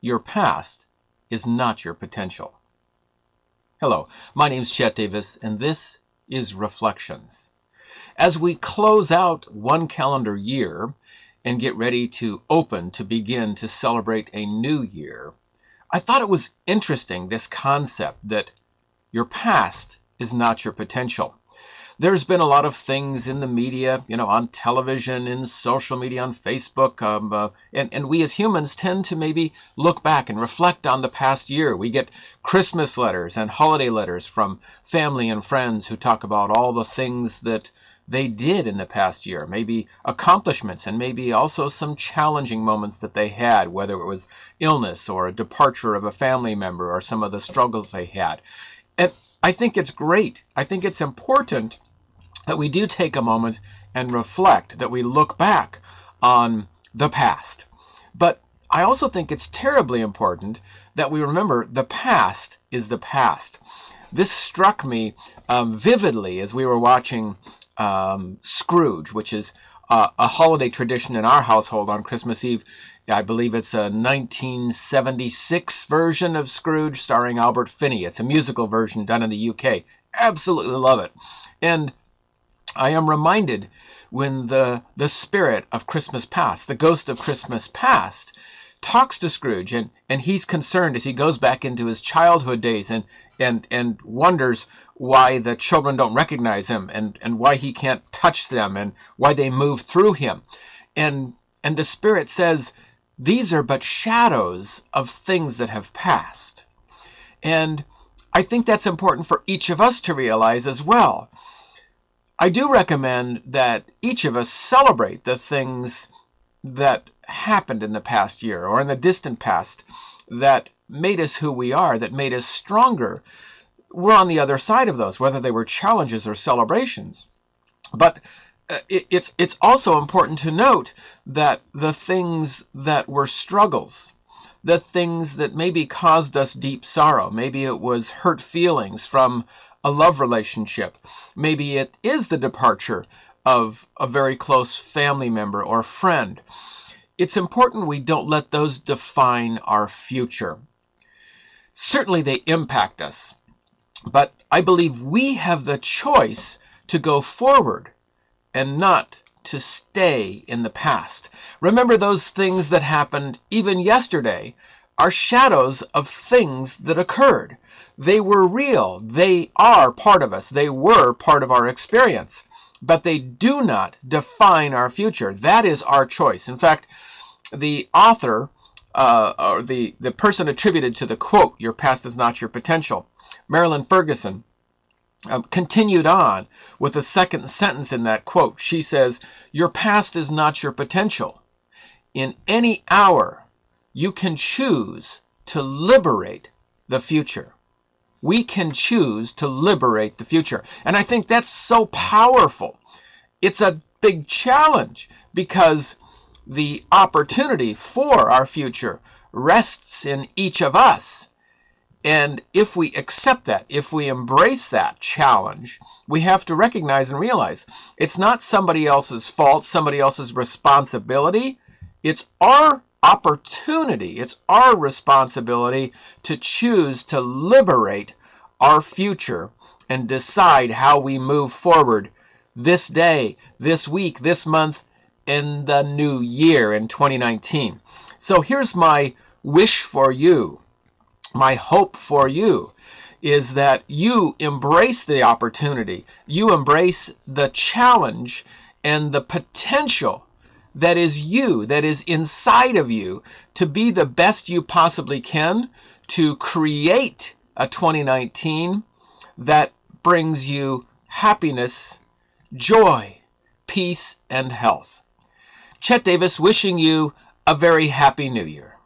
Your past is not your potential. Hello, my name's Chet Davis, and this is Reflections. As we close out one calendar year and get ready to begin to celebrate a new year, I thought it was interesting, this concept that your past is not your potential. There's been a lot of things in the media, on television, in social media, on Facebook, and we as humans tend to maybe look back and reflect on the past year. We get Christmas letters and holiday letters from family and friends who talk about all the things that they did in the past year, maybe accomplishments and maybe also some challenging moments that they had, whether it was illness or a departure of a family member or some of the struggles they had. And I think it's great. I think it's important that we do take a moment and reflect, that we look back on the past. But I also think it's terribly important that we remember the past is the past. This struck me vividly as we were watching Scrooge, which is a holiday tradition in our household on Christmas Eve. I believe it's a 1976 version of Scrooge starring Albert Finney. It's a musical version done in the UK. Absolutely love it. And I am reminded when the spirit of Christmas past, the ghost of Christmas past, talks to Scrooge, and he's concerned as he goes back into his childhood days and wonders why the children don't recognize him and why he can't touch them and why they move through him. And the spirit says, these are but shadows of things that have passed. And I think that's important for each of us to realize as well. I do recommend that each of us celebrate the things that happened in the past year or in the distant past that made us who we are, that made us stronger. We're on the other side of those, whether they were challenges or celebrations. But it's also important to note that the things that were struggles, the things that maybe caused us deep sorrow, maybe it was hurt feelings from a love relationship, maybe it is the departure of a very close family member or friend. It's important we don't let those define our future. Certainly they impact us, but I believe we have the choice to go forward and not to stay in the past. Remember, those things that happened even yesterday are shadows of things that occurred. They were real. They are part of us. They were part of our experience. But they do not define our future. That is our choice. In fact, the author, or the person attributed to the quote, "Your past is not your potential," Marilyn Ferguson, continued on with the second sentence in that quote. She says, "Your past is not your potential. In any hour, you can choose to liberate the future." We can choose to liberate the future. And I think that's so powerful. It's a big challenge because the opportunity for our future rests in each of us. And if we accept that, if we embrace that challenge, we have to recognize and realize it's not somebody else's fault, somebody else's responsibility. It's our opportunity, it's our responsibility to choose to liberate our future and decide how we move forward this day, this week, this month, in the new year in 2019. So here's my wish for you, my hope for you, is that you embrace the opportunity, you embrace the challenge and the potential that is you, that is inside of you, to be the best you possibly can, to create a 2019 that brings you happiness, joy, peace, and health. Chet Davis wishing you a very happy new year.